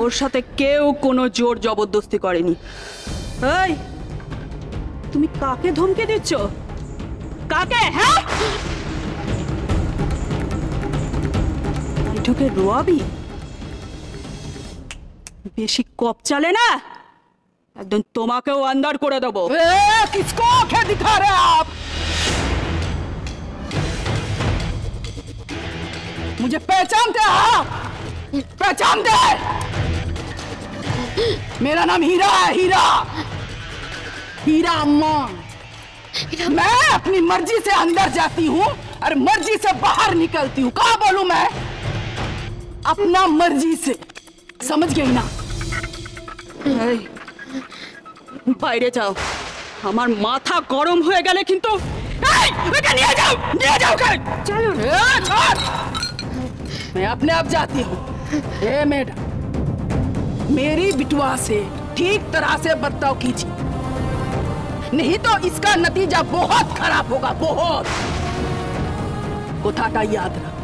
ওর সাথে কেউ কোনো জোর জবরদস্তি করেনি। এই তুমি কাকে ধমকে দিচ্ছ? কাকে? হ্যাঁ, ঢুকে রোয়াবি? বেশি কপ চালে না, একদম তোমাকেও अंदर করে দেবো। किसको आंखें दिखा रहे आप? मुझे पहचानते हैं? पहचानते हैं? मेरा नाम हीरा है, हीरा, हीरा अम्मा। मैं अपनी मर्जी से अंदर जाती हूँ और मर्जी से बाहर निकलती हूँ। कहाँ बोलूं मैं? अपना मर्जी से, समझ गई ना? বাইরে যাও, আমার মাথা গরম হয়ে গেলে কিন্তু। নিয়ে जाओ चलो। मैं अपने आप जाती हूँ। मैडम, मेरी बिटवा से ठीक तरह से बर्ताव कीजिए, नहीं तो इसका नतीजा बहुत खराब होगा, बहुत। कोथा याद रख।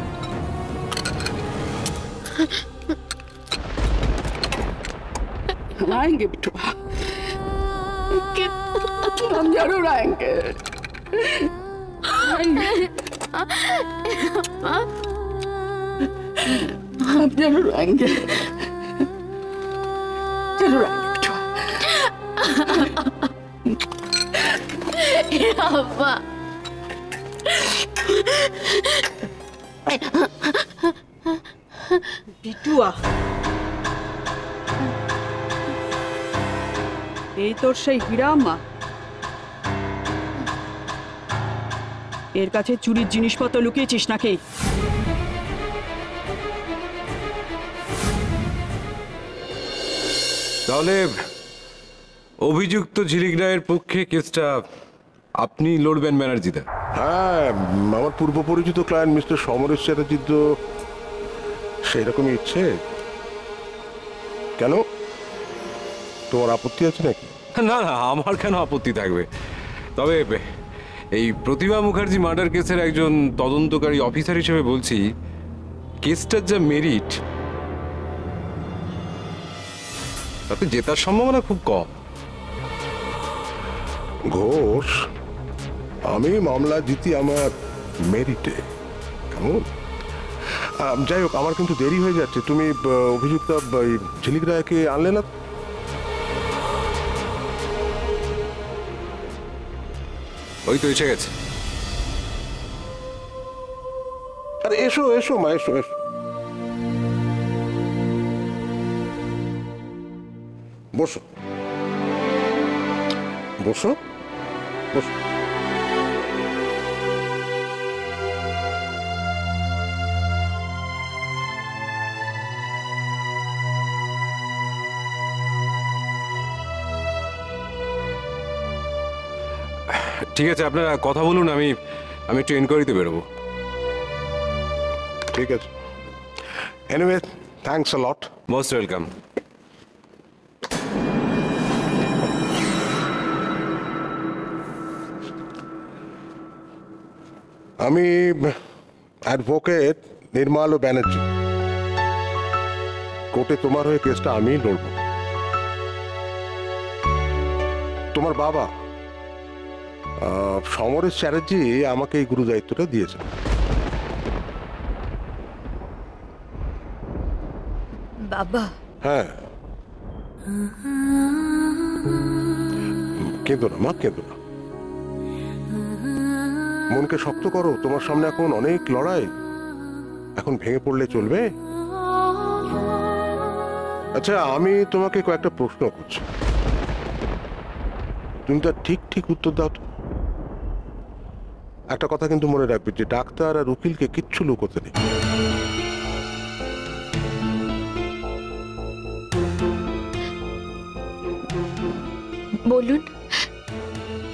आएंगे बिटवा, हम जरूर आएंगे। हम जरूर आएंगे, जरूर आएंगे अब्बा। বিটুয়া, এই তোর সেই হীরা আম্মা? এর কাছে চুরির জিনিসপত্র লুকিয়েছিস নাকি? তাহলে অভিযুক্ত ঝিলিক রায়ের পক্ষে কেসটা আপনি লড়বেন ব্যানার্জিদা? হ্যাঁ, আমার পূর্ব পরিচিত ক্লায়েন্ট মিস্টার সমরেশ চ্যাটার্জির তো সেইরকমই ইচ্ছে। কেন, তোমার আপত্তি আছে নাকি? না না, আমার কেন আপত্তি থাকবে। তবে এই প্রতিভা মুখার্জি মার্ডার কেসের একজন তদন্তকারী অফিসার হিসেবে বলছি, কেসটার যা মেরিট তাতে জেতার সম্ভাবনা খুব কম। ঘোষ, আমি মামলা জিতি আমার মেরিটে, কেমন? যাই হোক, আমার কিন্তু দেরি হয়ে যাচ্ছে। তুমি অভিযুক্ত ঝিলিক রায়কে আনলে না? ওই তো এসে গেছে। আরে এসো এসো মা, এসো এসো, বসো বসো বসো। ঠিক আছে, আপনারা কথা বলুন, আমি একটু এনকোয়ারিতে বেরোবো। ঠিক আছে, anyway thanks a lot. Most welcome. আমি অ্যাডভোকেট নির্মল ব্যানার্জি। কোর্টে তোমার হয়ে কেসটা আমি লড়ব। তোমার বাবা সমরেশ চ্যাটার্জি আমাকে এই গুরু দায়িত্বটা দিয়েছেন। বাবা? হ্যাঁ, কেঁদো না মা, কেঁদো না। মনকে শক্ত করো, তোমার সামনে এখন অনেক লড়াই, এখন ভেঙে পড়লে চলবে? আচ্ছা, আমি তোমাকে কয়েকটা প্রশ্ন করছি, তুমি তার ঠিক ঠিক উত্তর দাও তো। একটা কথা কিন্তু মনে রাখবে যে ডাক্তার আর উকিলকে কিচ্ছু লুকোতে নেই। বলুন,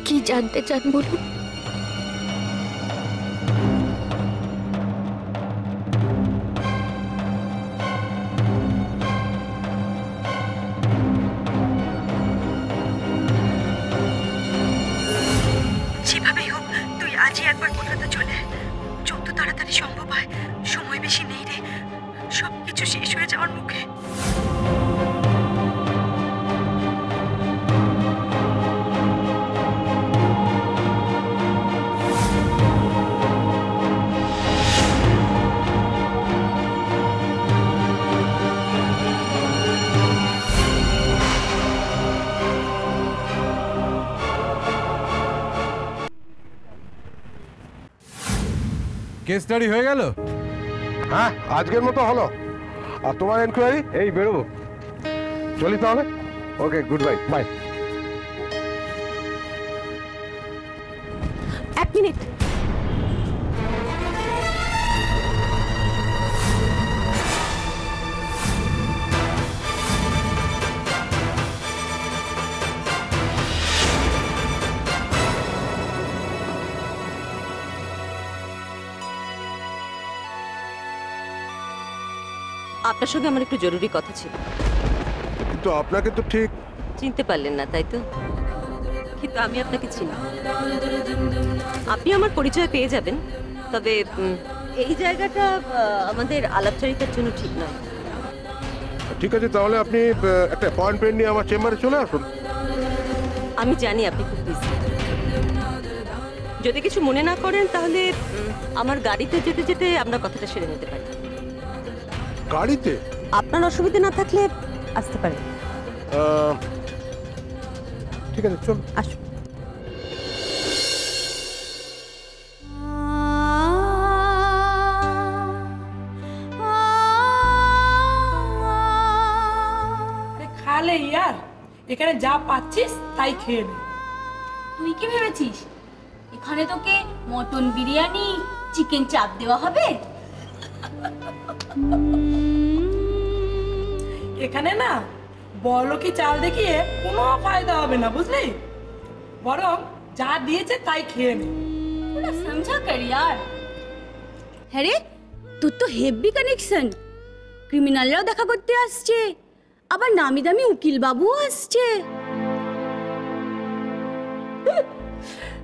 কি জানতে চান বলুন। যেভাবেই হোক তুই আজই একবার কলকাতা চলে, যত তাড়াতাড়ি সম্ভব হয়। সময় বেশি নেই রে, সবকিছু শেষ হয়ে যাওয়ার মুখে। কেস স্টাডি হয়ে গেল? হ্যাঁ, আজকের মতো হলো। আর তোমার এনকোয়ারি? এই বেরোবো। চলি তাহলে। ওকে, গুড বাই। বাই। এক মিনিট। আপনার সঙ্গে আমার একটু জরুরি কথা ছিল। কিন্তু আপনাকে তো ঠিক চিনতে পারলেন না, তাই তো? কিন্তু আমি আপনাকে চিনি। আপনি আমার পরিচয় পেয়ে যাবেন, তবে এই জায়গাটা আমাদের আলাপচারিতার জন্য ঠিক নয়। ঠিক আছে, তাহলে আপনি একটা অ্যাপয়েন্টমেন্ট নিয়ে আমার চেম্বারে চলে আসুন। আমি জানি আপনি খুব বিজি। যদি কিছু মনে না করেন তাহলে আমার গাড়িতে যেতে যেতে আমরা কথাটা সেরে নিতে পারি। গাড়িতে? আপনার অসুবিধা না থাকলে আসতে পারেন। ঠিক আছে, চল। আসুন। খালে ইয়ার, এখানে যা পাচ্ছিস তাই খেয়ে নে। তুই কি ভেবেছিস এখানে তোকে মটন বিরিয়ানি চিকেন চাপ দেওয়া হবে? এখানে না বলো কি চাল দেখিয়ে কোনো ফায়দা হবে না, বুঝলি? বরং যা দিয়েছে তাই খেয়ে নে। थोड़ा समझा कर यार। হ্যাঁ রে, তোর তো হেভি কানেকশন। ক্রিমিনালরাও দেখা করতে আসছে, আবার নামি দামি উকিল বাবুও আসছে।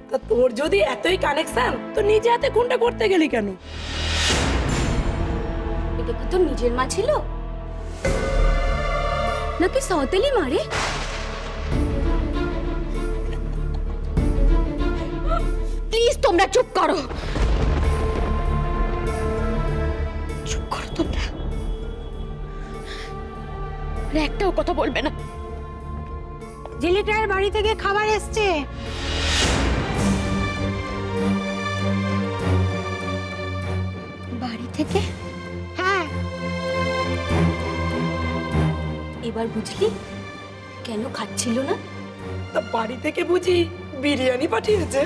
তা তোর যদি এতই কানেকশন, তো নিজে হাতে খুনটা করতে গেলি কেন? এটা কি তোর নিজের মা ছিল নাকি সৌতেলি মারে? প্লিজ তোমরা চুপ করো, চুপ করো তোমরা, একটাও কথা বলবে না। জেলেটার বাড়ি থেকে খাবার এসছে। বাড়ি থেকে? হ্যাঁ। এবার বুঝলি কেন খাচ্ছিল না? তা বাড়ি থেকে বুঝি বিরিয়ানি পাঠিয়েছে?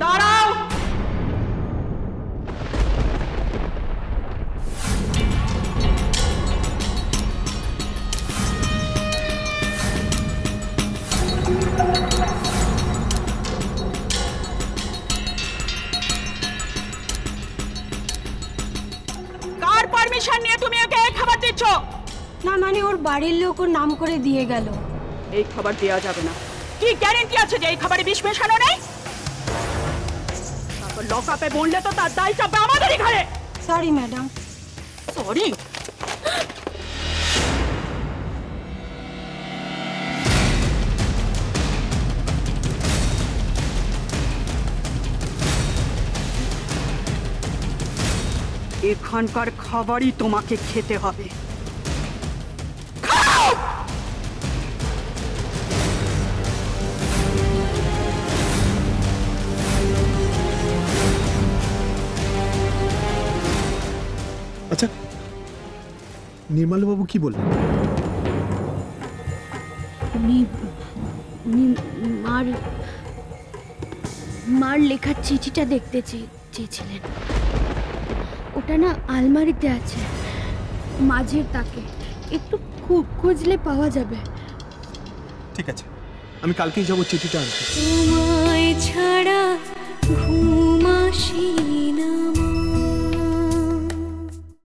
দাঁড়াও। কার পারমিশন নিয়ে তুমি ওকে এই খাবার দিচ্ছ? না মানে ওর বাড়ির লোক ওর নাম করে দিয়ে গেল। এই খাবার দেওয়া যাবে না। কি গ্যারান্টি আছে যে এই খাবারে বিষ মেশানো নেই? তারপর লকআপে বললে তো তার দায় চাপবে আমাদেরই ঘাড়ে। Sorry madam. সরি? এখানকার খাবারই তোমাকে খেতে হবে। খাও! আচ্ছা, নির্মলবাবু কি বললেন? উনি মার লেখা চিঠিটা দেখতে চেয়েছিলেন। ওটা না আলমারিতে আছে, মাঝের তাকে। একটু খুঁজলে পাওয়া যাবে। ঠিক আছে, আমি কালকেই যাবো চিঠিটা আনতে। তোমায় ছাড়া ঘুম আসে না।